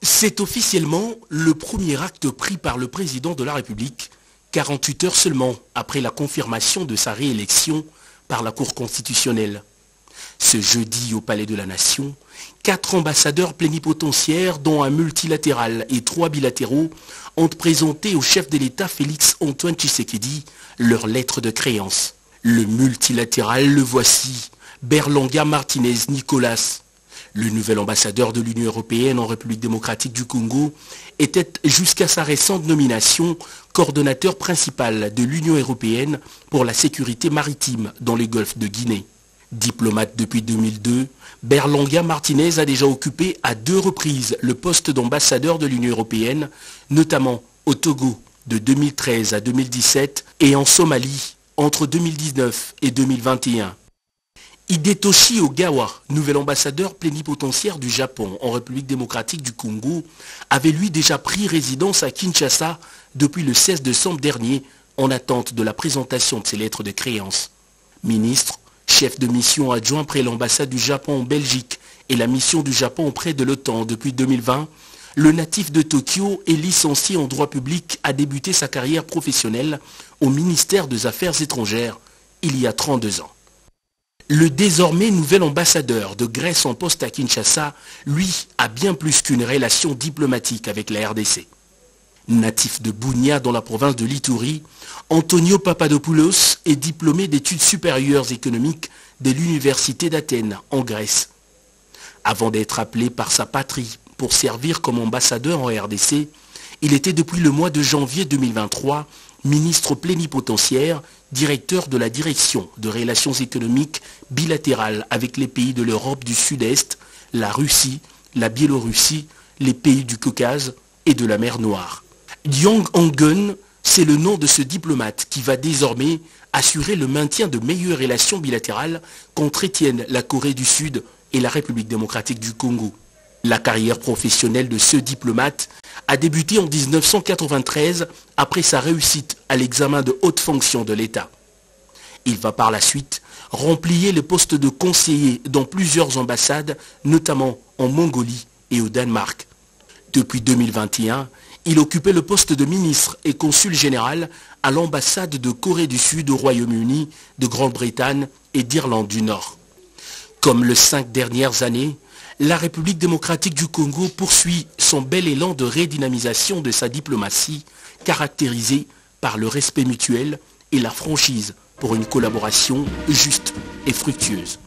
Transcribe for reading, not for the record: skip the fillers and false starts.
C'est officiellement le premier acte pris par le président de la République, 48 heures seulement après la confirmation de sa réélection par la Cour constitutionnelle. Ce jeudi au Palais de la Nation, 4 ambassadeurs plénipotentiaires, dont un multilatéral et 3 bilatéraux, ont présenté au chef de l'État Félix Antoine Tshisekedi leur lettre de créance. Le multilatéral, le voici, Berlanga Martinez Nicolas. Le nouvel ambassadeur de l'Union européenne en République démocratique du Congo était jusqu'à sa récente nomination coordonnateur principal de l'Union européenne pour la sécurité maritime dans le golfe de Guinée. Diplomate depuis 2002, Berlanga Martinez a déjà occupé à 2 reprises le poste d'ambassadeur de l'Union européenne, notamment au Togo de 2013 à 2017 et en Somalie entre 2019 et 2021. Hidetoshi Ogawa, nouvel ambassadeur plénipotentiaire du Japon en République démocratique du Congo, avait lui déjà pris résidence à Kinshasa depuis le 16 décembre dernier en attente de la présentation de ses lettres de créance. Ministre, chef de mission adjoint près l'ambassade du Japon en Belgique et la mission du Japon auprès de l'OTAN depuis 2020, le natif de Tokyo est licencié en droit public, a débuté sa carrière professionnelle au ministère des Affaires étrangères il y a 32 ans. Le désormais nouvel ambassadeur de Grèce en poste à Kinshasa, lui, a bien plus qu'une relation diplomatique avec la RDC. Natif de Bounia dans la province de Litouri, Antonio Papadopoulos est diplômé d'études supérieures économiques de l'Université d'Athènes en Grèce. Avant d'être appelé par sa patrie pour servir comme ambassadeur en RDC, il était depuis le mois de janvier 2023 ministre plénipotentiaire, directeur de la direction de relations économiques bilatérales avec les pays de l'Europe du Sud-Est, la Russie, la Biélorussie, les pays du Caucase et de la mer Noire. Yong Hong-gun, c'est le nom de ce diplomate qui va désormais assurer le maintien de meilleures relations bilatérales qu'entretiennent la Corée du Sud et la République démocratique du Congo. La carrière professionnelle de ce diplomate a débuté en 1993 après sa réussite à l'examen de haute fonction de l'État. Il va par la suite remplir le poste de conseiller dans plusieurs ambassades, notamment en Mongolie et au Danemark. Depuis 2021, il occupait le poste de ministre et consul général à l'ambassade de Corée du Sud au Royaume-Uni, de Grande-Bretagne et d'Irlande du Nord. Comme les 5 dernières années, la République démocratique du Congo poursuit son bel élan de redynamisation de sa diplomatie, caractérisée par le respect mutuel et la franchise pour une collaboration juste et fructueuse.